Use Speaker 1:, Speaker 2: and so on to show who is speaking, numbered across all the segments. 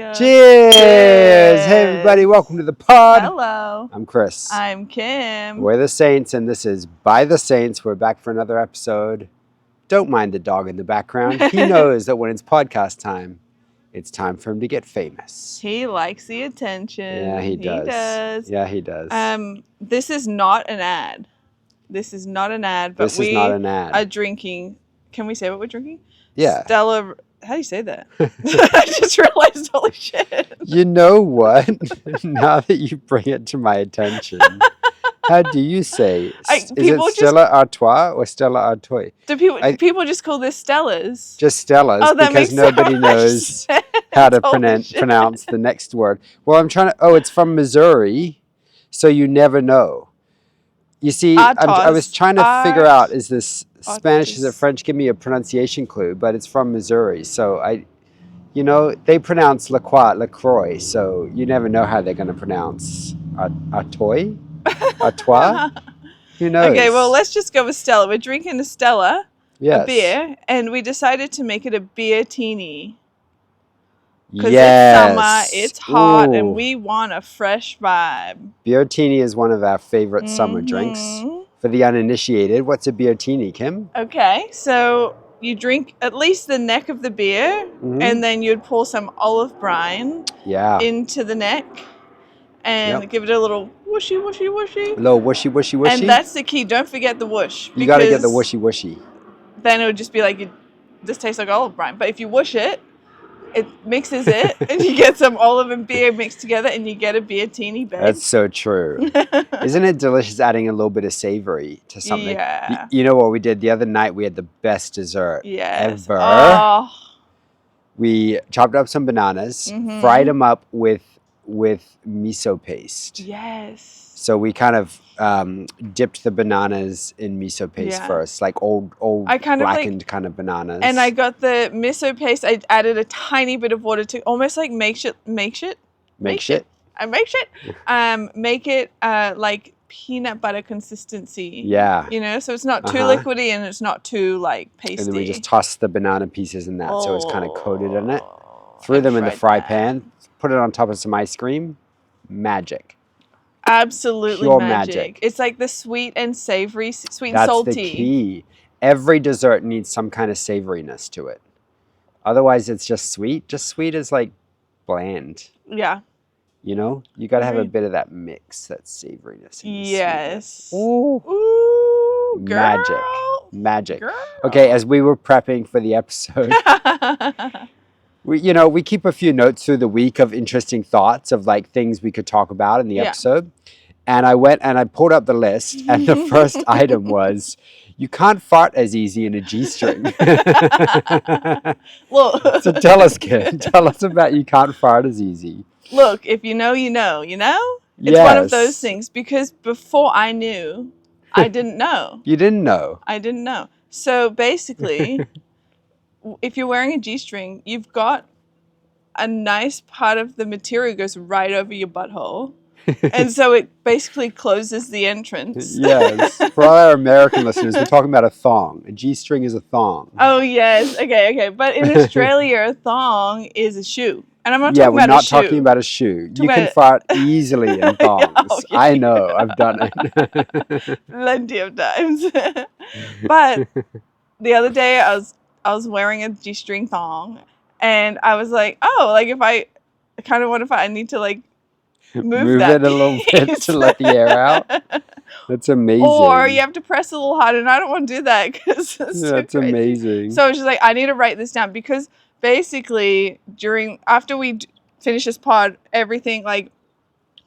Speaker 1: Cheers!
Speaker 2: Cheers!
Speaker 1: Hey everybody, welcome to the pod.
Speaker 2: Hello.
Speaker 1: I'm Chris.
Speaker 2: I'm Kim.
Speaker 1: We're the Saints, and this is By the Saints. We're back for another episode. Don't mind the dog in the background. He knows that when it's podcast time, it's time for him to get famous.
Speaker 2: He likes the attention.
Speaker 1: Yeah, he does. Yeah, he does.
Speaker 2: This is not an ad. This is not an ad, but
Speaker 1: This is not an ad.
Speaker 2: are drinking. Can we say what we're drinking?
Speaker 1: Yeah.
Speaker 2: Stella. How do you say that? I just realized, holy shit.
Speaker 1: You know what? Now that you bring it to my attention, how do you say? Is it Stella Artois or Stella Artois?
Speaker 2: Do people just call this Stellas?
Speaker 1: Just Stellas,
Speaker 2: that
Speaker 1: because
Speaker 2: makes
Speaker 1: nobody
Speaker 2: so much
Speaker 1: knows
Speaker 2: sense.
Speaker 1: how to
Speaker 2: Holy shit.
Speaker 1: pronounce the next word. Well, I'm trying to. Oh, it's from Missouri, so you never know. You see, I was trying to figure out, is this Spanish, is it French? Give me a pronunciation clue, but it's from Missouri, so they pronounce LaCroix, so you never know how they're going to pronounce Artois? Artois? Who knows?
Speaker 2: Okay, well, let's just go with Stella. We're drinking a Stella,
Speaker 1: Yes.
Speaker 2: a beer, and we decided to make it a beer-tini. Because
Speaker 1: Yes.
Speaker 2: it's summer, it's hot,
Speaker 1: Ooh.
Speaker 2: and we want a fresh vibe.
Speaker 1: Beertini is one of our favorite summer drinks. For the uninitiated, what's a beertini, Kim?
Speaker 2: Okay, so you drink at least the neck of the beer, and then you'd pour some olive brine into the neck and give it a little whooshy, whooshy, whooshy.
Speaker 1: A little whooshy, whooshy, whooshy.
Speaker 2: And that's the key. Don't forget the whoosh.
Speaker 1: You got to get the whooshy, whooshy.
Speaker 2: Then it would just be like, this tastes like olive brine. But if you whoosh it, it mixes it, and you get some olive and beer mixed together, and you get a beertini, babe.
Speaker 1: That's so true. Isn't it delicious adding a little bit of savory to something?
Speaker 2: Yeah.
Speaker 1: You know what we did the other night? We had the best dessert ever.
Speaker 2: Oh.
Speaker 1: We chopped up some bananas, fried them up with miso paste.
Speaker 2: Yes.
Speaker 1: So we kind of dipped the bananas in miso paste first, like old blackened kind of bananas.
Speaker 2: And I got the miso paste. I added a tiny bit of water to almost like make it like peanut butter consistency.
Speaker 1: Yeah.
Speaker 2: So it's not too liquidy and it's not too like pasty.
Speaker 1: And then we just tossed the banana pieces in that, so it's kind of coated in it. Threw them in the fry pan, put it on top of some ice cream. Magic.
Speaker 2: Absolutely
Speaker 1: Pure
Speaker 2: magic. It's like the sweet and savory, sweet and
Speaker 1: That's
Speaker 2: salty.
Speaker 1: That's the key. Every dessert needs some kind of savoriness to it. Otherwise, it's just sweet. Just sweet is like bland.
Speaker 2: Yeah.
Speaker 1: You got to have a bit of that mix, that savoriness.
Speaker 2: Yes.
Speaker 1: Ooh.
Speaker 2: Ooh, girl.
Speaker 1: Magic.
Speaker 2: Girl.
Speaker 1: Okay, as we were prepping for the episode, we keep a few notes through the week of interesting thoughts of like things we could talk about in the episode. And I went and I pulled up the list, and the first item was, you can't fart as easy in a G-string.
Speaker 2: Look.
Speaker 1: So tell us, Kim. Tell us about you can't fart as easy.
Speaker 2: Look, if you know, you know. It's one of those things, because before I knew, I didn't know.
Speaker 1: You didn't know?
Speaker 2: I didn't know. So basically, if you're wearing a G-string, you've got a nice part of the material goes right over your butthole. And so it basically closes the entrance.
Speaker 1: Yes. For all our American listeners, we're talking about a thong. A G-string is a thong.
Speaker 2: Oh, yes. Okay. But in Australia, a thong is a shoe. And I'm not talking about a shoe.
Speaker 1: Yeah, we're not talking about a shoe. You can fart easily in thongs. I know. I've done it.
Speaker 2: Plenty of times. But the other day, I was wearing a G-string thong, and I was like, oh, like if I kind of wonder if I need to like move
Speaker 1: it a little bit to let the air out. That's amazing.
Speaker 2: Or you have to press a little harder, and I don't want to do that because
Speaker 1: that's amazing.
Speaker 2: So I was just like, I need to write this down, because basically after we finish this pod, everything, like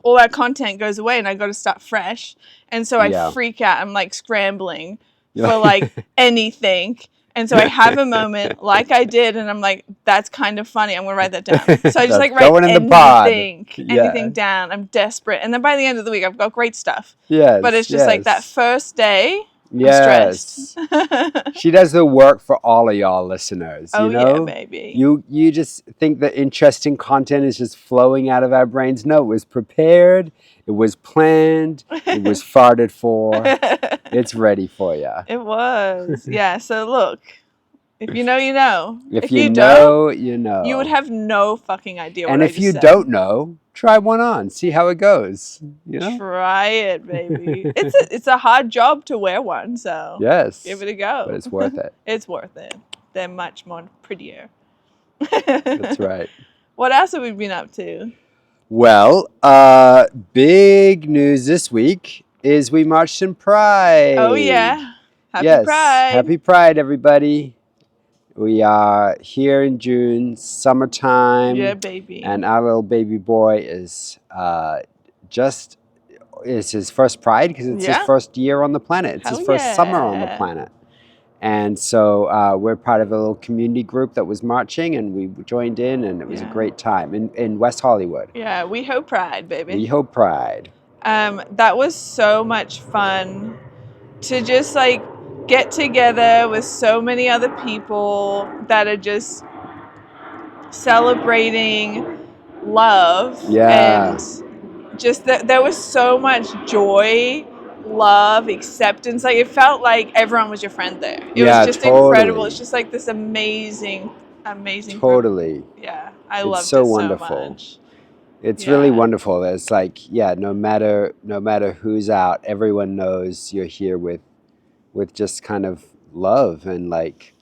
Speaker 2: all our content goes away, and I got to start fresh. And so I freak out. I'm like scrambling for like anything. And so I have a moment like I did, and I'm like, that's kind of funny. I'm going to write that down. So I just like write anything down. I'm desperate. And then by the end of the week, I've got great stuff.
Speaker 1: Yes.
Speaker 2: But it's just like that first day,
Speaker 1: Yes.
Speaker 2: I'm stressed.
Speaker 1: She does the work for all of y'all listeners.
Speaker 2: Yeah, baby.
Speaker 1: You just think that interesting content is just flowing out of our brains. No, it was prepared. It was planned. It was farted for. It's ready for you.
Speaker 2: It was. Yeah. So look, If you know, you know.
Speaker 1: If you know, you know.
Speaker 2: You would have no fucking idea what
Speaker 1: and
Speaker 2: I
Speaker 1: if
Speaker 2: just
Speaker 1: you
Speaker 2: said.
Speaker 1: don't know, try one on. See how it goes. You know?
Speaker 2: Try it, baby. It's a hard job to wear one, so
Speaker 1: yes,
Speaker 2: give it a go.
Speaker 1: But it's worth it.
Speaker 2: It's worth it. They're much more prettier.
Speaker 1: That's right.
Speaker 2: What else have we been up to?
Speaker 1: Well, big news this week is we marched in Pride.
Speaker 2: Oh, yeah. Happy Pride.
Speaker 1: Happy Pride, everybody. We are here in June, summertime.
Speaker 2: Yeah, baby.
Speaker 1: And our little baby boy is it's his first Pride because it's his first year on the planet. It's his first summer on the planet. And so we're part of a little community group that was marching, and we joined in, and it was a great time in West Hollywood.
Speaker 2: Yeah, we hope Pride, baby.
Speaker 1: We hope Pride.
Speaker 2: That was so much fun to just like get together with so many other people that are just celebrating love.
Speaker 1: Yeah.
Speaker 2: And just that there was so much joy, love, acceptance. Like it felt like everyone was your friend there. It was just incredible. It's just like this amazing
Speaker 1: totally
Speaker 2: group. Yeah, I loved
Speaker 1: so
Speaker 2: it
Speaker 1: wonderful.
Speaker 2: So much.
Speaker 1: It's really wonderful. It's like, no matter who's out, everyone knows you're here with just kind of love and like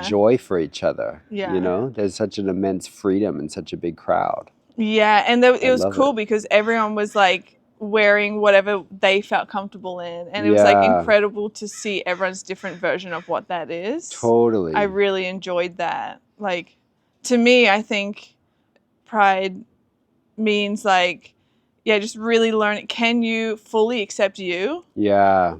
Speaker 1: joy for each other.
Speaker 2: Yeah.
Speaker 1: You know, there's such an immense freedom in such a big crowd.
Speaker 2: Yeah, and it was cool because everyone was like wearing whatever they felt comfortable in, and it was like incredible to see everyone's different version of what that is.
Speaker 1: Totally.
Speaker 2: I really enjoyed that. Like, to me, I think Pride means like, just really learn it. Can you fully accept you?
Speaker 1: Yeah.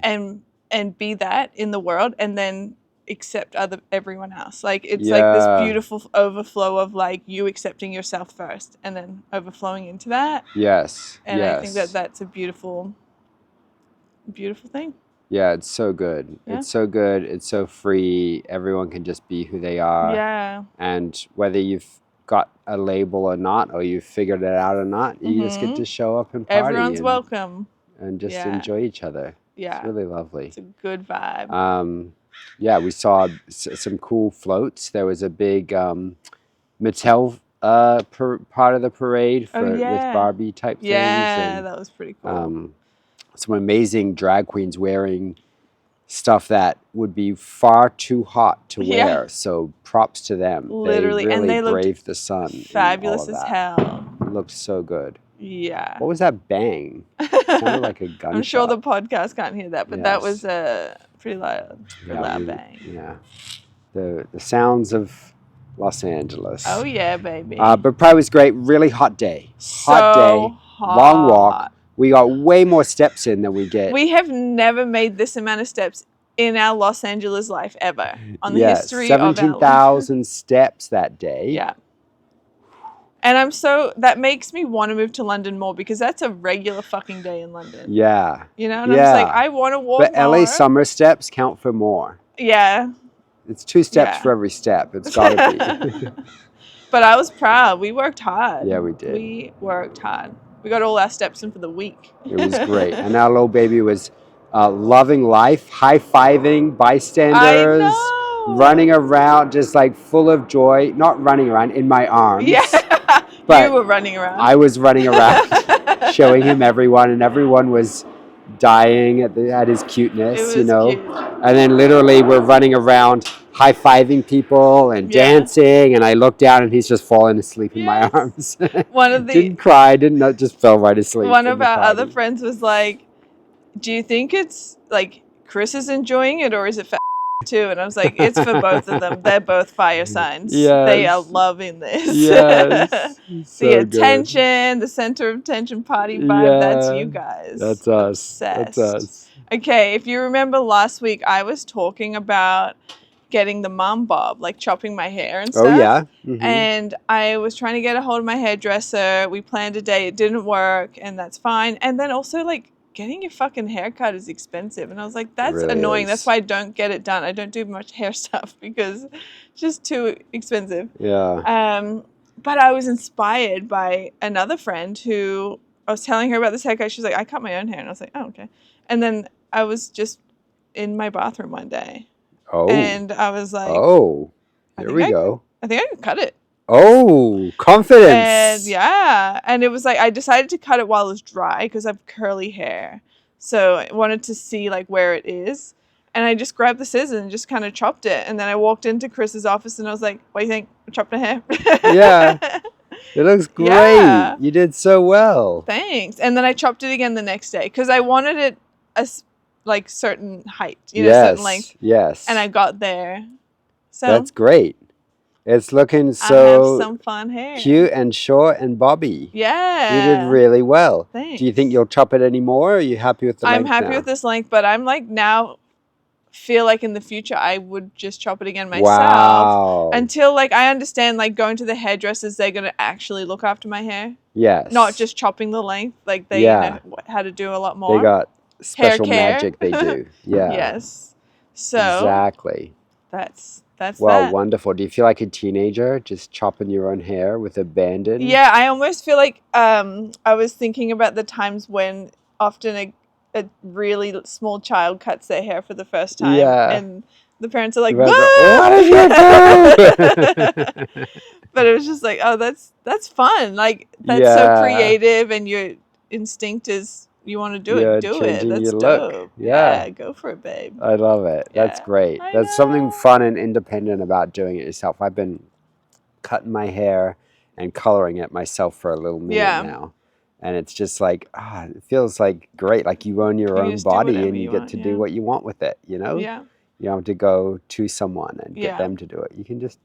Speaker 2: And be that in the world, and then accept everyone else. Like it's like this beautiful overflow of like you accepting yourself first, and then overflowing into that.
Speaker 1: Yes.
Speaker 2: And I think that's a beautiful thing.
Speaker 1: Yeah, it's so good. Yeah. It's so good. It's so free. Everyone can just be who they are.
Speaker 2: Yeah.
Speaker 1: And whether you've got a label or not, or you've figured it out or not, you just get to show up and party.
Speaker 2: Everyone's welcome.
Speaker 1: And just enjoy each other.
Speaker 2: Yeah.
Speaker 1: It's really lovely.
Speaker 2: It's a good vibe.
Speaker 1: We saw some cool floats. There was a big Mattel part of the parade with Barbie type things.
Speaker 2: Yeah, and, that was pretty cool.
Speaker 1: Some amazing drag queens wearing stuff that would be far too hot to wear. So props to them.
Speaker 2: Literally,
Speaker 1: they really
Speaker 2: and they
Speaker 1: braved the sun.
Speaker 2: Fabulous as hell.
Speaker 1: It looked so good.
Speaker 2: Yeah.
Speaker 1: What was that bang? It sounded like a gunshot.
Speaker 2: I'm sure the podcast can't hear that, but that was a pretty loud bang.
Speaker 1: Yeah. The sounds of Los Angeles.
Speaker 2: Oh yeah, baby.
Speaker 1: But Pride was great. Really hot day. Hot day. Long walk. We got way more steps in than we get.
Speaker 2: We have never made this amount of steps in our Los Angeles life ever on the history of our life.
Speaker 1: 17,000 steps that day.
Speaker 2: Yeah. And that makes me want to move to London more because that's a regular fucking day in London.
Speaker 1: Yeah.
Speaker 2: You know, and I'm just like, I want to walk more.
Speaker 1: But LA summer steps count for more.
Speaker 2: Yeah.
Speaker 1: It's 2 steps for every step. It's got to be.
Speaker 2: But I was proud. We worked hard.
Speaker 1: Yeah, we did.
Speaker 2: We worked hard. We got all our steps in for the week.
Speaker 1: It was great. And our little baby was loving life, high-fiving bystanders.
Speaker 2: I know.
Speaker 1: Running around, just like full of joy. Not running around, in my arms.
Speaker 2: Yeah.
Speaker 1: But
Speaker 2: you were running around.
Speaker 1: I was running around, showing him everyone, and everyone was dying at his cuteness,
Speaker 2: Cute.
Speaker 1: And then literally we're running around, high-fiving people and dancing, and I look down and he's just falling asleep in my arms. Didn't cry, just fell right asleep.
Speaker 2: One of our other friends was like, "Do you think it's like Chris is enjoying it, or is it too?" And I was like, it's for both of them. They're both fire signs.
Speaker 1: Yes.
Speaker 2: They are loving this.
Speaker 1: Yes.
Speaker 2: The attention, the center of attention party vibe, that's you guys.
Speaker 1: That's us.
Speaker 2: Obsessed.
Speaker 1: That's us.
Speaker 2: Okay, if you remember last week, I was talking about getting the mom bob, like chopping my hair and stuff.
Speaker 1: Oh, yeah. Mm-hmm.
Speaker 2: And I was trying to get a hold of my hairdresser. We planned a date. It didn't work, and that's fine. And then also, like, getting your fucking haircut is expensive. And I was like, that's really annoying. That's why I don't get it done. I don't do much hair stuff because it's just too expensive.
Speaker 1: Yeah.
Speaker 2: But I was inspired by another friend who I was telling her about this haircut. She was like, I cut my own hair. And I was like, oh, okay. And then I was just in my bathroom one day.
Speaker 1: Oh.
Speaker 2: And I was like,
Speaker 1: There we go.
Speaker 2: I think I can cut it.
Speaker 1: Oh, confidence.
Speaker 2: And yeah, and it was like I decided to cut it while it was dry because I have curly hair. So I wanted to see like where it is. And I just grabbed the scissors and just kind of chopped it. And then I walked into Chris's office and I was like, what do you think? I chopped my hair.
Speaker 1: Yeah. It looks great. Yeah. You did so well.
Speaker 2: Thanks. And then I chopped it again the next day because I wanted it a like certain height, certain length.
Speaker 1: Yes.
Speaker 2: And I got there. So
Speaker 1: that's great. It's looking so
Speaker 2: I have some fun hair.
Speaker 1: Cute and short and bobby.
Speaker 2: Yeah.
Speaker 1: You did really well.
Speaker 2: Thanks.
Speaker 1: Do you think you'll chop it anymore? Or are you happy with the length?
Speaker 2: I'm happy with this length, but I'm like now feel like in the future I would just chop it again myself.
Speaker 1: Wow.
Speaker 2: Until like I understand like going to the hairdressers, they're gonna actually look after my hair.
Speaker 1: Yes.
Speaker 2: Not just chopping the length. Like they know how to do a lot more.
Speaker 1: They got special magic they do. Yeah.
Speaker 2: Yes. So
Speaker 1: exactly.
Speaker 2: That's
Speaker 1: well,
Speaker 2: that.
Speaker 1: Wonderful. Do you feel like a teenager just chopping your own hair with abandon?
Speaker 2: Yeah, I almost feel like I was thinking about the times when often a really small child cuts their hair for the first time.
Speaker 1: Yeah.
Speaker 2: And the parents are like,
Speaker 1: what did you
Speaker 2: do? But it was just like, oh, that's fun. Like, that's so creative and your instinct is you want to do it, do it. That's dope. Yeah, go for it, babe.
Speaker 1: I love it. Yeah. That's great. That's something fun and independent about doing it yourself. I've been cutting my hair and coloring it myself for a little minute now. And it's just like, it feels like great. Like you own your own body and you get to do what you want with it, you know?
Speaker 2: Yeah.
Speaker 1: You don't have to go to someone and get them to do it. You can just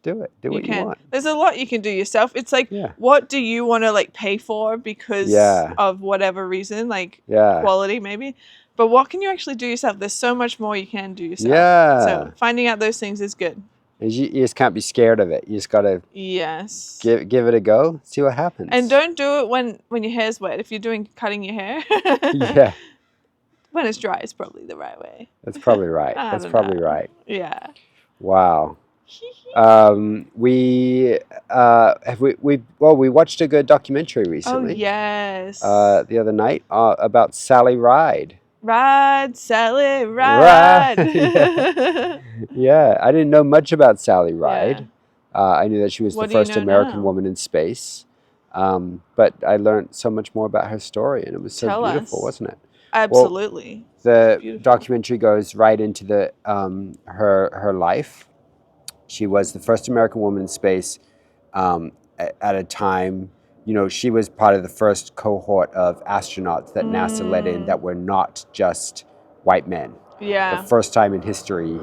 Speaker 1: do it. Do what you want.
Speaker 2: There's a lot you can do yourself. It's like, what do you want to like pay for because of whatever reason, like quality maybe. But what can you actually do yourself? There's so much more you can do yourself.
Speaker 1: Yeah.
Speaker 2: So finding out those things is good.
Speaker 1: You just can't be scared of it. You just gotta give it a go, see what happens.
Speaker 2: And don't do it when your hair's wet. If you're cutting your hair, when it's dry, it's probably the right way.
Speaker 1: That's probably right. That's probably right.
Speaker 2: Yeah.
Speaker 1: Wow. We watched a good documentary recently.
Speaker 2: Oh yes.
Speaker 1: The other night about Sally Ride.
Speaker 2: Ride, Sally, ride.
Speaker 1: Yeah, I didn't know much about Sally Ride. I knew that she was the first American woman in space. But I learned so much more about her story, and it was so beautiful, wasn't it?
Speaker 2: Absolutely.
Speaker 1: Well, the documentary goes right into the her life. She was the first American woman in space at a time. You know, she was part of the first cohort of astronauts that NASA let in that were not just white men.
Speaker 2: Yeah.
Speaker 1: The first time in history,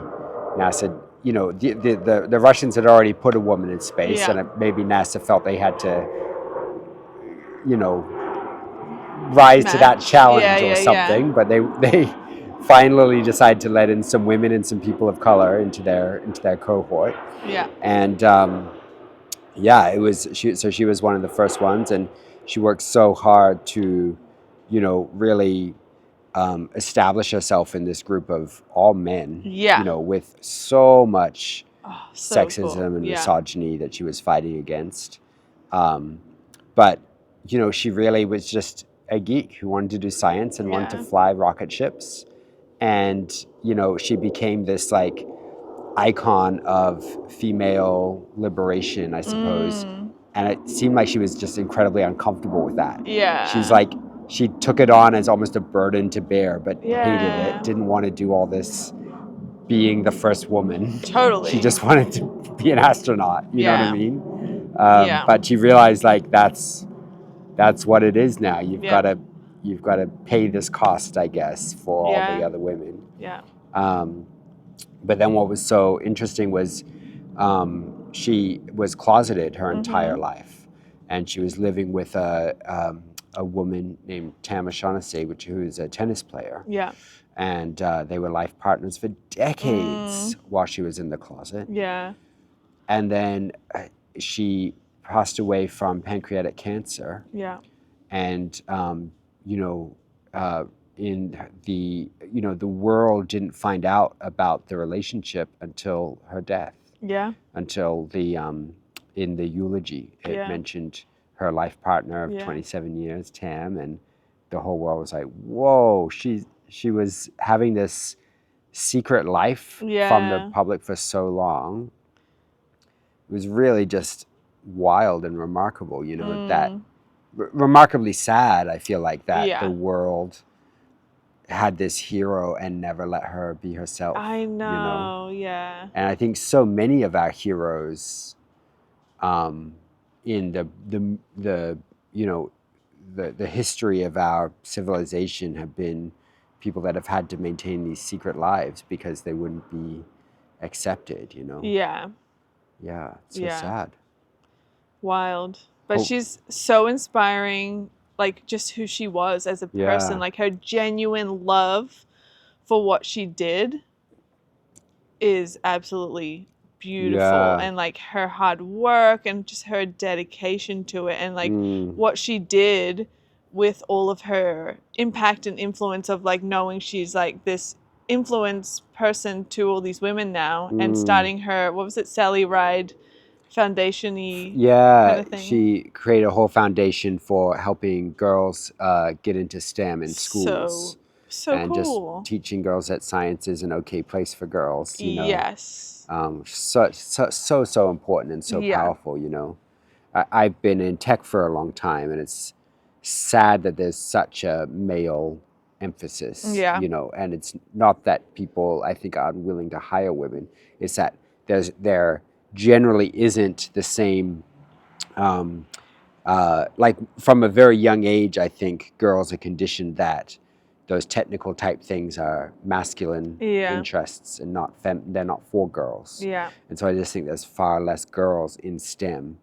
Speaker 1: NASA, you know, the Russians had already put a woman in space, and maybe NASA felt they had to, you know, rise to that challenge or something. But they finally decided to let in some women and some people of color into their cohort.
Speaker 2: Yeah.
Speaker 1: And it was she was one of the first ones, and she worked so hard to, you know, really establish herself in this group of all men.
Speaker 2: Yeah.
Speaker 1: You know, with so much
Speaker 2: so
Speaker 1: sexism and misogyny that she was fighting against. But you know, she really was just a geek who wanted to do science and wanted to fly rocket ships. And, you know, she became this like icon of female liberation, I suppose. And it seemed like she was just incredibly uncomfortable with that.
Speaker 2: Yeah.
Speaker 1: She's like, she took it on as almost a burden to bear, but hated it, didn't want to do all this being the first woman.
Speaker 2: Totally.
Speaker 1: She just wanted to be an astronaut, you know what I mean? But she realized like that's what it is now. You've got to pay this cost, I guess, for all the other women.
Speaker 2: Yeah.
Speaker 1: But then what was so interesting was she was closeted her entire life, and she was living with a woman named Tam O'Shaughnessy, who is a tennis player.
Speaker 2: Yeah.
Speaker 1: And they were life partners for decades while she was in the closet.
Speaker 2: Yeah.
Speaker 1: And then she passed away from pancreatic cancer.
Speaker 2: Yeah.
Speaker 1: And you know, in the the world didn't find out about the relationship until her death.
Speaker 2: Yeah. Until
Speaker 1: the in the eulogy it mentioned her life partner of 27 years, Tam, and the whole world was like, whoa, she was having this secret life from the public for so long. was really just wild and remarkable, you know, that remarkably sad, I feel like, that the world had this hero and never let her be herself.
Speaker 2: I know,
Speaker 1: you know?
Speaker 2: Yeah.
Speaker 1: And I think so many of our heroes in the you know, the history of our civilization have been people that have had to maintain these secret lives because they wouldn't be accepted, you know?
Speaker 2: Yeah.
Speaker 1: Yeah, it's so sad.
Speaker 2: Wild. But she's so inspiring, like just who she was as a person, like her genuine love for what she did is absolutely beautiful, and like her hard work and just her dedication to it, and like what she did with all of her impact and influence of like knowing she's like this influence person to all these women now, and starting her, what was it, Sally Ride Foundation-y kind of thing.
Speaker 1: She created a whole foundation for helping girls get into STEM in schools.
Speaker 2: So
Speaker 1: and
Speaker 2: cool.
Speaker 1: Just teaching girls that science is an okay place for girls, you know.
Speaker 2: Yes.
Speaker 1: So important and so powerful, you know. I've been in tech for a long time, and it's sad that there's such a male emphasis, you know, and it's not that people, I think, are unwilling to hire women. It's that there generally isn't the same, like from a very young age, I think girls are conditioned that those technical type things are masculine interests and not they're not for girls. And so I just think there's far less girls in STEM.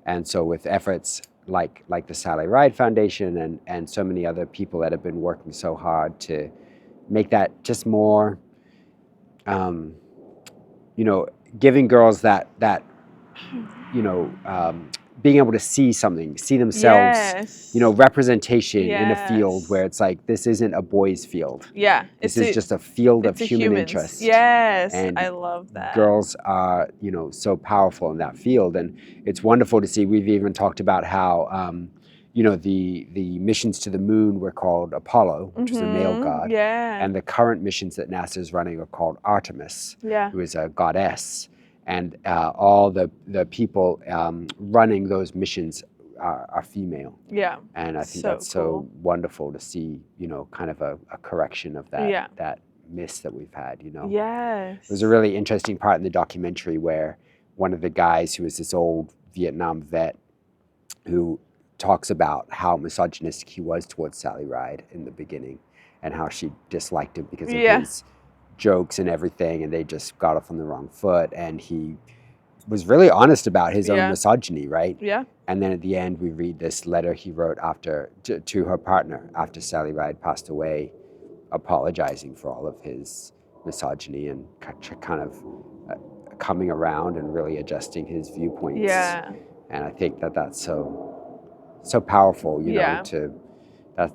Speaker 1: And so with efforts like the Sally Ride Foundation and so many other people that have been working so hard to make that just more, you know, giving girls that you know, being able to see something, see themselves, you know, representation in a field where it's like, this isn't a boys' field. This is just a field of human interest.
Speaker 2: And I love that.
Speaker 1: Girls are, you know, so powerful in that field. And it's wonderful to see. We've even talked about how, you know, the missions to the moon were called Apollo, which is a male god. And the current missions that NASA is running are called Artemis, who is a goddess. And all the people running those missions are female. And I think that's so wonderful to see, you know, kind of a correction of that that miss that we've had, you know. It was a really interesting part in the documentary where one of the guys who was this old Vietnam vet who talks about how misogynistic he was towards Sally Ride in the beginning and how she disliked him because of his jokes and everything, and they just got off on the wrong foot, and he was really honest about his own misogyny, right? And then at the end we read this letter he wrote after to her partner after Sally Ride passed away, apologizing for all of his misogyny and kind of coming around and really adjusting his viewpoints. And I think that's so powerful, you know,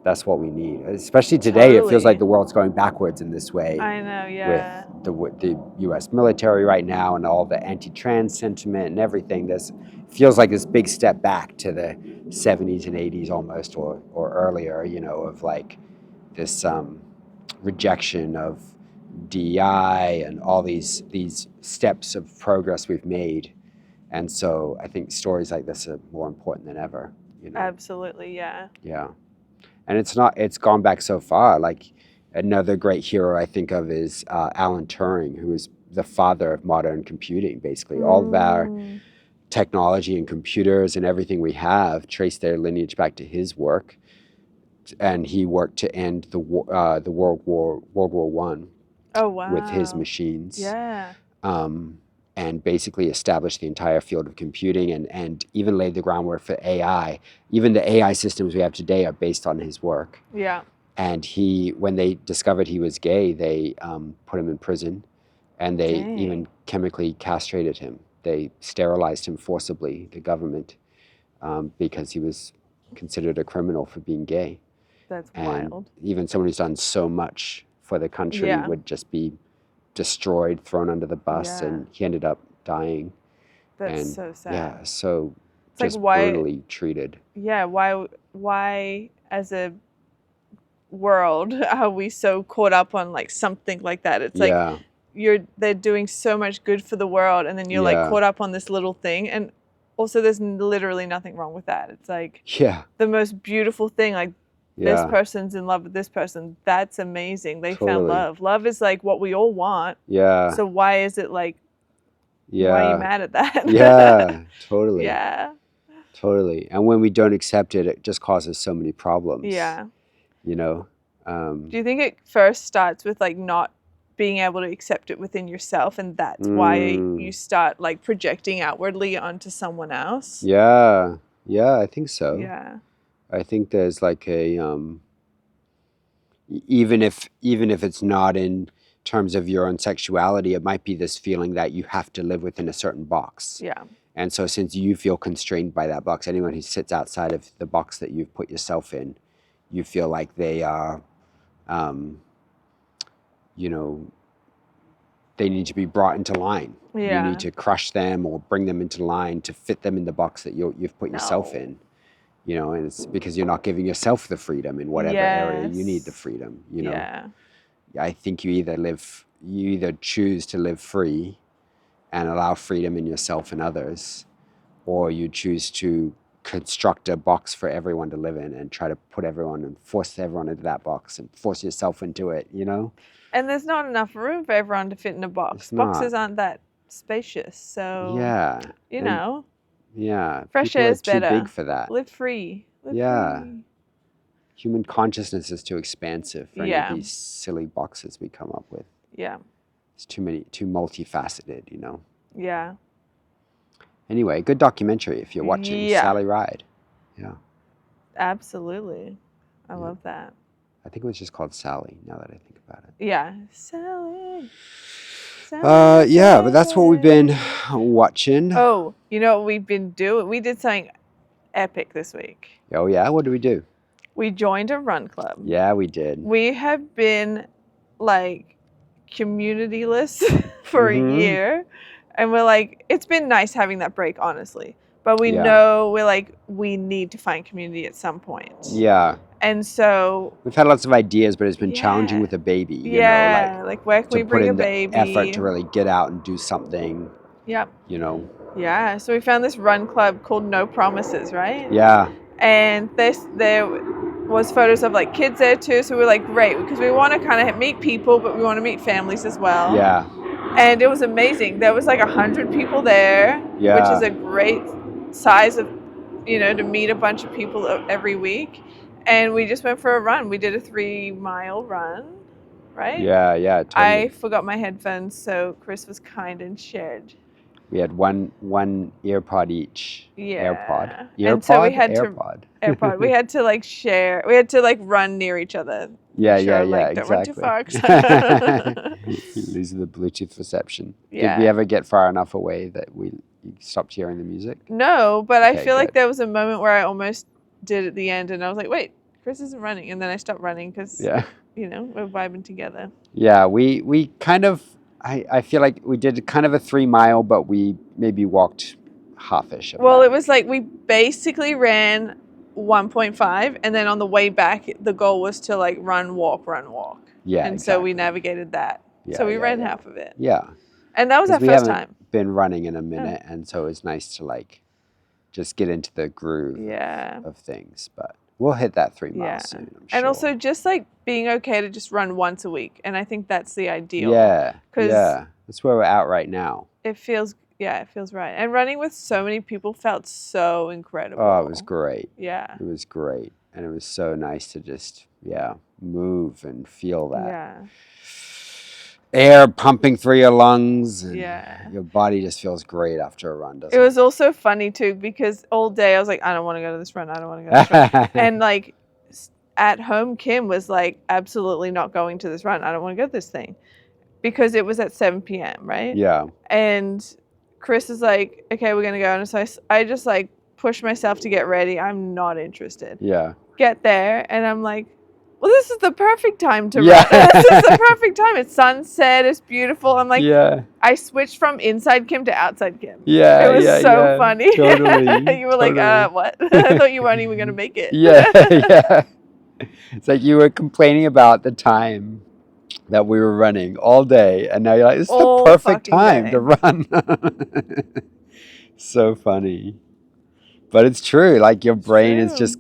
Speaker 1: that's what we need. Especially today, it feels like the world's going backwards in this way.
Speaker 2: I know,
Speaker 1: With the U.S. military right now and all the anti-trans sentiment and everything, feels like this big step back to the 70s and 80s almost, or earlier, you know, of like this rejection of DEI and all these steps of progress we've made. And so I think stories like this are more important than ever, you know.
Speaker 2: Absolutely, yeah.
Speaker 1: And it's gone back so far. Like another great hero I think of is Alan Turing, who is the father of modern computing, basically. All of our technology and computers and everything we have trace their lineage back to his work. And he worked to end the World War I.
Speaker 2: Oh, wow.
Speaker 1: With his machines. And basically established the entire field of computing and even laid the groundwork for AI. Even the AI systems we have today are based on his work. And when they discovered he was gay, they put him in prison, and they even chemically castrated him. They sterilized him forcibly, the government, because he was considered a criminal for being gay.
Speaker 2: That's
Speaker 1: and
Speaker 2: wild.
Speaker 1: Even someone who's done so much for the country would just be destroyed, thrown under the bus, and he ended up dying.
Speaker 2: That's so sad.
Speaker 1: Yeah, so
Speaker 2: it's
Speaker 1: just
Speaker 2: like
Speaker 1: brutally treated.
Speaker 2: Yeah, why as a world are we so caught up on like something like that? It's like they're doing so much good for the world, and then you're like caught up on this little thing. And also there's literally nothing wrong with that. It's like the most beautiful thing. Like this person's in love with this person. That's amazing. They found love. Love is like what we all want.
Speaker 1: Yeah.
Speaker 2: So why is it like, why are you mad at that?
Speaker 1: Yeah, totally.
Speaker 2: Yeah.
Speaker 1: Totally. And when we don't accept it, it just causes so many problems.
Speaker 2: Yeah.
Speaker 1: You know?
Speaker 2: Do you think it first starts with like not being able to accept it within yourself, and that's why you start like projecting outwardly onto someone else?
Speaker 1: Yeah. Yeah, I think so.
Speaker 2: Yeah.
Speaker 1: I think there's like a even if it's not in terms of your own sexuality, it might be this feeling that you have to live within a certain box.
Speaker 2: Yeah.
Speaker 1: And so since you feel constrained by that box, anyone who sits outside of the box that you've put yourself in, you feel like they are you know, they need to be brought into line.
Speaker 2: Yeah.
Speaker 1: You need to crush them or bring them into line to fit them in the box that you've put yourself in. You know, and it's because you're not giving yourself the freedom in whatever area you need the freedom, you know.
Speaker 2: Yeah.
Speaker 1: I think you either choose to live free and allow freedom in yourself and others, or you choose to construct a box for everyone to live in and try to put everyone and force everyone into that box and force yourself into it, you know?
Speaker 2: And there's not enough room for everyone to fit in a box. Boxes aren't that spacious, so you know.
Speaker 1: Yeah.
Speaker 2: Fresh air is better.
Speaker 1: Too big for that.
Speaker 2: Live free. Free.
Speaker 1: Human consciousness is too expansive for any of these silly boxes we come up with.
Speaker 2: Yeah.
Speaker 1: It's too multifaceted, you know.
Speaker 2: Yeah.
Speaker 1: Anyway, good documentary if you're watching. Sally Ride. Yeah.
Speaker 2: Absolutely. I love that.
Speaker 1: I think it was just called Sally, now that I think about it.
Speaker 2: Yeah. Sally.
Speaker 1: Yeah, but that's what we've been watching.
Speaker 2: Oh, you know what we've been doing? We did something epic this week.
Speaker 1: Oh, yeah? What did we do?
Speaker 2: We joined a run club.
Speaker 1: Yeah, we did.
Speaker 2: We have been, like, communityless for a year. And we're like, it's been nice having that break, honestly. But we know we're like, we need to find community at some point.
Speaker 1: Yeah.
Speaker 2: And so
Speaker 1: we've had lots of ideas, but it's been challenging with a baby. You know,
Speaker 2: like where can we bring a baby?
Speaker 1: Effort to really get out and do something.
Speaker 2: Yep.
Speaker 1: You know.
Speaker 2: Yeah. So we found this run club called No Promises, right?
Speaker 1: Yeah.
Speaker 2: And there was photos of like kids there too. So we were like, great, because we want to kind of meet people, but we want to meet families as well.
Speaker 1: Yeah.
Speaker 2: And it was amazing. There was like 100 people there, which is a great size of, you know, to meet a bunch of people every week. And we just went for a run. We did a 3-mile run, right?
Speaker 1: Yeah, totally.
Speaker 2: I forgot my headphones, so Chris was kind and shared.
Speaker 1: We had one earpod each.
Speaker 2: Yeah.
Speaker 1: AirPod.
Speaker 2: And so we had
Speaker 1: AirPod.
Speaker 2: We had to like share. We had to like run near each other.
Speaker 1: Yeah,
Speaker 2: like,
Speaker 1: exactly.
Speaker 2: Don't run too far.
Speaker 1: Losing the Bluetooth reception.
Speaker 2: Yeah.
Speaker 1: Did we ever get far enough away that you stopped hearing the music?
Speaker 2: No, but I feel like there was a moment where I almost did at the end, and I was like, wait, Chris isn't running, and then I stopped running because you know, we're vibing together. Yeah,
Speaker 1: we kind of I feel like we did kind of a 3-mile, but we maybe walked half-ish.
Speaker 2: Well, it was like we basically ran 1.5, and then on the way back, the goal was to like run, walk. Yeah, and so we navigated that. Yeah, so we ran half of it.
Speaker 1: Yeah,
Speaker 2: and that was our first time.
Speaker 1: Been running in a minute, and so it's nice to like just get into the groove of things. But we'll hit that 3 miles soon, I'm sure.
Speaker 2: And also just like being okay to just run once a week, and I think that's the ideal.
Speaker 1: Yeah, that's where we're at right now.
Speaker 2: It feels right. And running with so many people felt so incredible.
Speaker 1: Oh, it was great.
Speaker 2: Yeah.
Speaker 1: It was great. And it was so nice to just, move and feel that.
Speaker 2: Yeah.
Speaker 1: Air pumping through your lungs. And your body just feels great after a run, doesn't it?
Speaker 2: It was also funny, too, because all day I was like, I don't want to go to this run. I don't want to go to this run. And, like, at home, Kim was like, absolutely not going to this run. I don't want to go to this thing. Because it was at 7 p.m., right?
Speaker 1: Yeah.
Speaker 2: And Chris is like, okay, we're going to go. And so I just, like, push myself to get ready. I'm not interested.
Speaker 1: Yeah.
Speaker 2: Get there, and I'm like, well, this is the perfect time to run. This is the perfect time. It's sunset. It's beautiful. I'm like, I switched from inside Kim to outside Kim.
Speaker 1: Yeah,
Speaker 2: it was so funny.
Speaker 1: Totally.
Speaker 2: You were like, what? I thought you weren't even going to make it.
Speaker 1: Yeah. It's like you were complaining about the time that we were running all day, and now you're like, it's the perfect time to run. So funny. But it's true. Like your brain is just,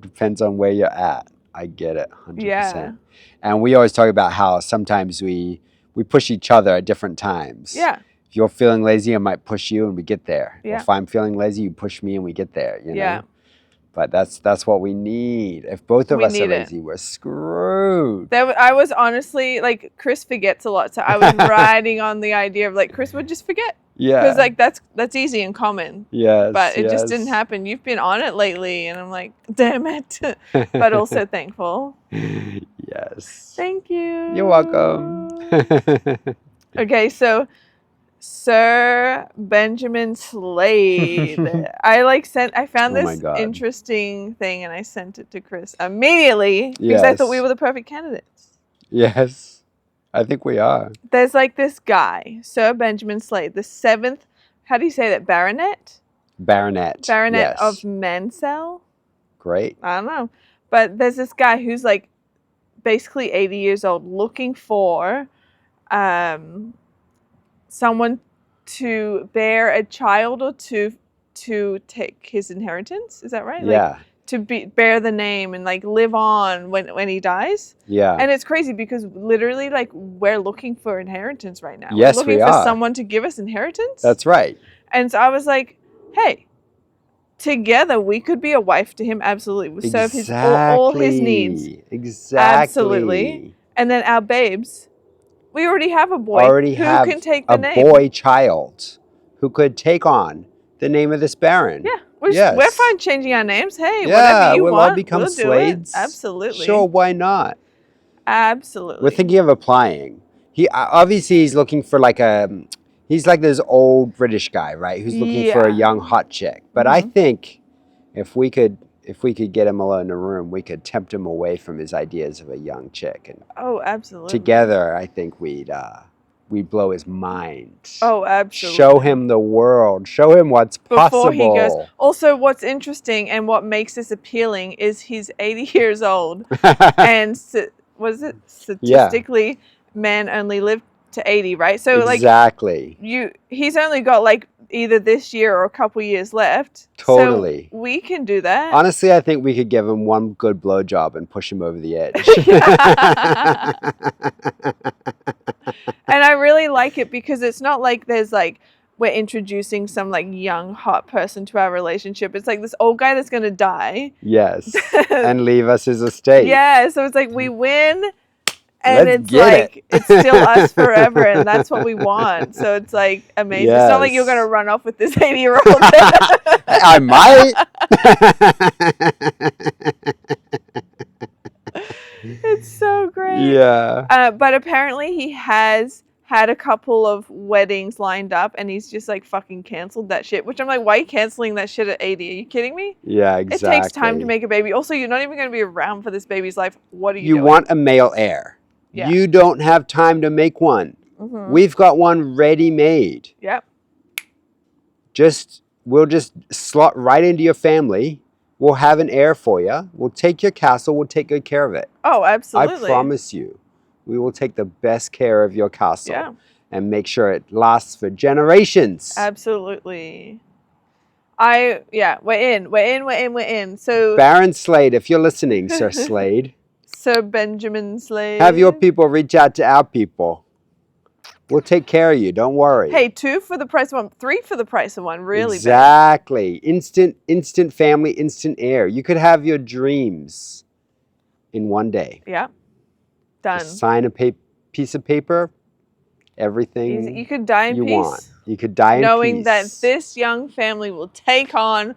Speaker 1: depends on where you're at. I get it 100%.
Speaker 2: Yeah.
Speaker 1: And we always talk about how sometimes we push each other at different times.
Speaker 2: Yeah.
Speaker 1: If you're feeling lazy, I might push you and we get there.
Speaker 2: Yeah.
Speaker 1: If I'm feeling lazy, you push me and we get there,
Speaker 2: Yeah.
Speaker 1: But that's what we need. If both of us are lazy, we're screwed.
Speaker 2: I was honestly, like, Chris forgets a lot. So I was riding on the idea of, like, Chris would just forget.
Speaker 1: Yeah.
Speaker 2: Because, like, that's easy and common.
Speaker 1: Yes.
Speaker 2: But it just didn't happen. You've been on it lately. And I'm like, damn it. But also thankful.
Speaker 1: Yes.
Speaker 2: Thank you.
Speaker 1: You're welcome.
Speaker 2: Okay, so Sir Benjamin Slade. I found this interesting thing and I sent it to Chris immediately because I thought we were the perfect candidates.
Speaker 1: Yes. I think we are.
Speaker 2: There's like this guy, Sir Benjamin Slade, the 7th, how do you say that, baronet?
Speaker 1: Baronet.
Speaker 2: Baronet of Mansell?
Speaker 1: Great.
Speaker 2: I don't know. But there's this guy who's like basically 80 years old looking for someone to bear a child or to take his inheritance. Is that right?
Speaker 1: Yeah.
Speaker 2: Like, to bear the name and like live on when he dies.
Speaker 1: Yeah.
Speaker 2: And it's crazy because literally like we're looking for inheritance right now.
Speaker 1: Yes,
Speaker 2: we're looking for someone to give us inheritance.
Speaker 1: That's right.
Speaker 2: And so I was like, hey, together we could be a wife to him. Absolutely. We serve all his needs.
Speaker 1: Exactly.
Speaker 2: Absolutely. And then our babes, we already have a boy who can take the name.
Speaker 1: A boy child who could take on the name of this baron.
Speaker 2: Yeah. We're fine changing our names. Hey, whatever you
Speaker 1: we'll
Speaker 2: want,
Speaker 1: all become
Speaker 2: we'll
Speaker 1: Slades.
Speaker 2: Do it. Absolutely.
Speaker 1: Sure, why not?
Speaker 2: Absolutely.
Speaker 1: We're thinking of applying. He's looking for like he's like this old British guy, right? Who's looking for a young hot chick. But I think if we could get him alone in a room, we could tempt him away from his ideas of a young chick. And
Speaker 2: absolutely.
Speaker 1: Together, I think we'd blow his mind.
Speaker 2: Oh, absolutely.
Speaker 1: Show him the world. Show him what's possible. Before he goes.
Speaker 2: Also, what's interesting and what makes this appealing is he's 80 years old. And statistically, men only live to 80, right? So
Speaker 1: exactly.
Speaker 2: He's only got like either this year or a couple years left.
Speaker 1: Totally.
Speaker 2: So we can do that.
Speaker 1: Honestly, I think we could give him one good blowjob and push him over the edge.
Speaker 2: And I really like it because it's not like there's like we're introducing some like young hot person to our relationship. It's like this old guy that's going to die.
Speaker 1: Yes. And leave us his estate.
Speaker 2: Yeah. So it's like we win. And it's still us forever, and that's what we want. So it's like amazing. Yes. It's not like you're gonna run off with this 80-year-old.
Speaker 1: I might.
Speaker 2: It's so great.
Speaker 1: Yeah.
Speaker 2: But apparently he has had a couple of weddings lined up, and he's just like fucking canceled that shit. Which I'm like, why are you canceling that shit at 80? Are you kidding me?
Speaker 1: Yeah, exactly.
Speaker 2: It takes time to make a baby. Also, you're not even gonna be around for this baby's life. What are you doing?
Speaker 1: You want a male heir. Yeah. You don't have time to make one. Mm-hmm. We've got one ready made.
Speaker 2: Yep.
Speaker 1: We'll just slot right into your family. We'll have an heir for you. We'll take your castle. We'll take good care of it.
Speaker 2: Oh, absolutely.
Speaker 1: I promise you. We will take the best care of your castle and make sure it lasts for generations.
Speaker 2: Absolutely. We're in. So
Speaker 1: Baron Slade, if you're listening, Sir Slade.
Speaker 2: Sir Benjamin Slade.
Speaker 1: Have your people reach out to our people. We'll take care of you. Don't worry.
Speaker 2: Hey, 2 for the price of 1, 3 for the price of 1. Really?
Speaker 1: Exactly. Instant family, instant heir. You could have your dreams in one day.
Speaker 2: Yeah. Done.
Speaker 1: Just sign a piece of paper. Everything
Speaker 2: you could die in
Speaker 1: you
Speaker 2: peace.
Speaker 1: Want. You could die in peace.
Speaker 2: Knowing that this young family will take on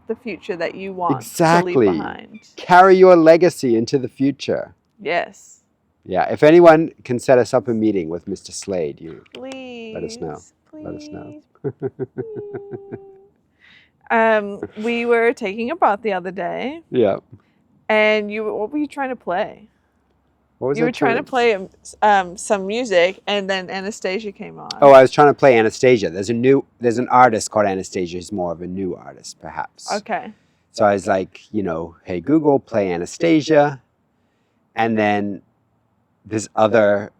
Speaker 2: the future that you want to leave behind.
Speaker 1: Carry your legacy into the future.
Speaker 2: Yes.
Speaker 1: Yeah. If anyone can set us up a meeting with Mr. Slade,
Speaker 2: please
Speaker 1: let us know.
Speaker 2: Please.
Speaker 1: Let us
Speaker 2: know. We were taking a bath the other day.
Speaker 1: Yeah.
Speaker 2: And what were you trying to play?
Speaker 1: What was
Speaker 2: you were trying to play some music, and then Anastasia came on.
Speaker 1: Oh, I was trying to play Anastasia. There's an artist called Anastasia who's more of a new artist, perhaps.
Speaker 2: Okay.
Speaker 1: So I was like, hey, Google, play Anastasia. And then this other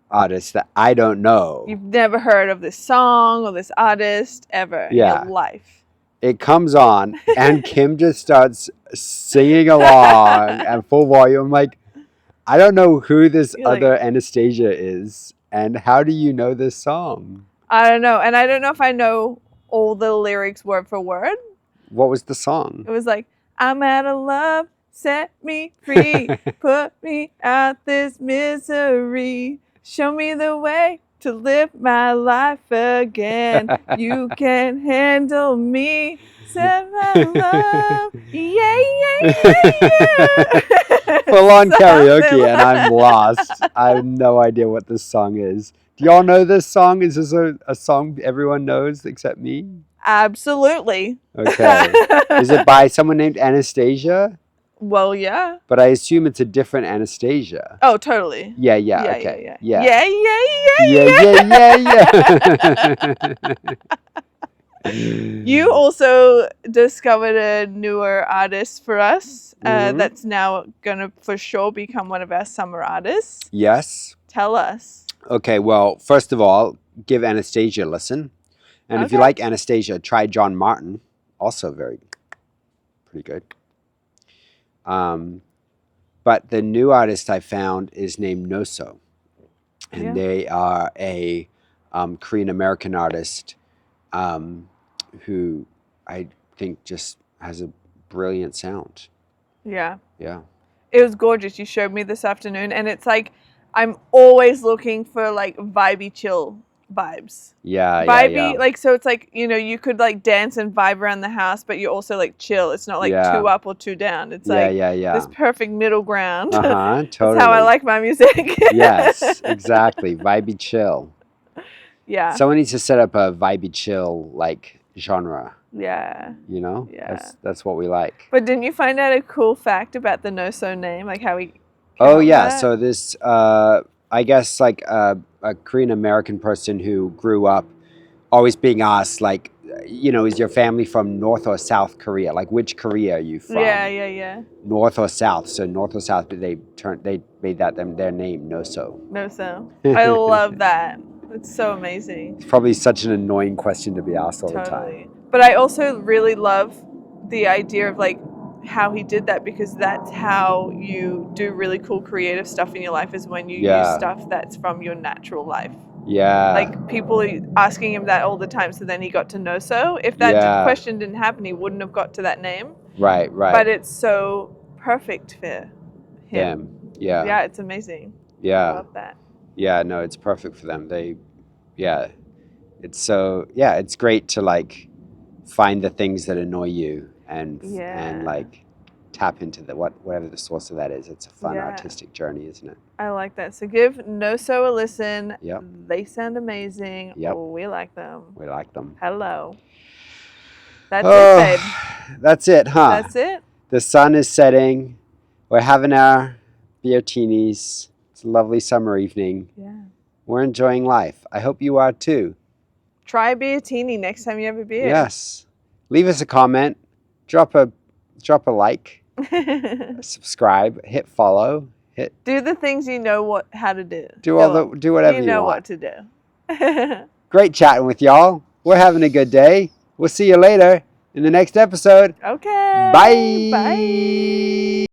Speaker 1: artist that I don't know.
Speaker 2: You've never heard of this song or this artist ever in your life.
Speaker 1: It comes on and Kim just starts singing along at full volume. I'm like, I don't know who this other Anastasia is, and how do you know this song?
Speaker 2: I don't know, and I don't know if I know all the lyrics word for word.
Speaker 1: What was the song?
Speaker 2: It was like, I'm out of love, set me free, put me out this misery, show me the way to live my life again. You can handle me, set my love, yeah, yeah, yeah, yeah.
Speaker 1: Full on karaoke, and I'm lost. I have no idea what this song is. Do y'all know this song? Is this a song everyone knows except me?
Speaker 2: Absolutely.
Speaker 1: Okay. Is it by someone named Anastasia?
Speaker 2: Well, yeah.
Speaker 1: But I assume it's a different Anastasia.
Speaker 2: Oh, totally.
Speaker 1: Yeah, okay.
Speaker 2: Yeah. You also discovered a newer artist for us that's now going to for sure become one of our summer artists.
Speaker 1: Yes.
Speaker 2: Tell us.
Speaker 1: Okay, well, first of all, give Anastasia a listen. And if you like Anastasia, try John Martin. Also pretty good. But the new artist I found is named Noso. And they are a Korean-American artist who I think just has a brilliant sound.
Speaker 2: Yeah.
Speaker 1: Yeah.
Speaker 2: It was gorgeous. You showed me this afternoon. And it's like, I'm always looking for like vibey chill vibes.
Speaker 1: Yeah,
Speaker 2: vibey, like, so it's like, you know, you could like dance and vibe around the house, but you also like chill. It's not like two up or two down. It's like this perfect middle ground.
Speaker 1: Totally.
Speaker 2: That's how I like my music.
Speaker 1: Yes, exactly. Vibey chill.
Speaker 2: Yeah.
Speaker 1: Someone needs to set up a vibey chill like genre.
Speaker 2: Yeah.
Speaker 1: You know?
Speaker 2: Yeah.
Speaker 1: That's what we like.
Speaker 2: But didn't you find out a cool fact about the Noso name? Like how he
Speaker 1: so this I guess like a Korean American person who grew up always being asked like, you know, is your family from North or South Korea? Like which Korea are you from?
Speaker 2: Yeah.
Speaker 1: North or South. So North or South, but they made that their name, Noso.
Speaker 2: Noso. I love that. It's so amazing.
Speaker 1: It's probably such an annoying question to be asked all the time.
Speaker 2: But I also really love the idea of like how he did that, because that's how you do really cool creative stuff in your life, is when you use stuff that's from your natural life.
Speaker 1: Yeah.
Speaker 2: Like people are asking him that all the time, so then he got to know. So if that question didn't happen, he wouldn't have got to that name.
Speaker 1: Right.
Speaker 2: But it's so perfect for him.
Speaker 1: Yeah.
Speaker 2: Yeah, it's amazing.
Speaker 1: Yeah.
Speaker 2: I love that.
Speaker 1: Yeah, no, it's perfect for them. It's great to like find the things that annoy you and like tap into whatever the source of that is. It's a fun artistic journey, isn't it?
Speaker 2: I like that. So give Noso a listen.
Speaker 1: Yep.
Speaker 2: They sound amazing.
Speaker 1: Yep.
Speaker 2: We like them.
Speaker 1: We like them.
Speaker 2: Hello. That's it, babe.
Speaker 1: That's it, huh?
Speaker 2: That's it.
Speaker 1: The sun is setting. We're having our beertinis. It's a lovely summer evening.
Speaker 2: Yeah.
Speaker 1: We're enjoying life. I hope you are too.
Speaker 2: Try a beertini next time you have a beer.
Speaker 1: Yes. Leave us a comment. Drop a like. Subscribe. Hit follow.
Speaker 2: Do the things you know how to do.
Speaker 1: Do whatever you want.
Speaker 2: You know what to do.
Speaker 1: Great chatting with y'all. We're having a good day. We'll see you later in the next episode.
Speaker 2: Okay.
Speaker 1: Bye.
Speaker 2: Bye.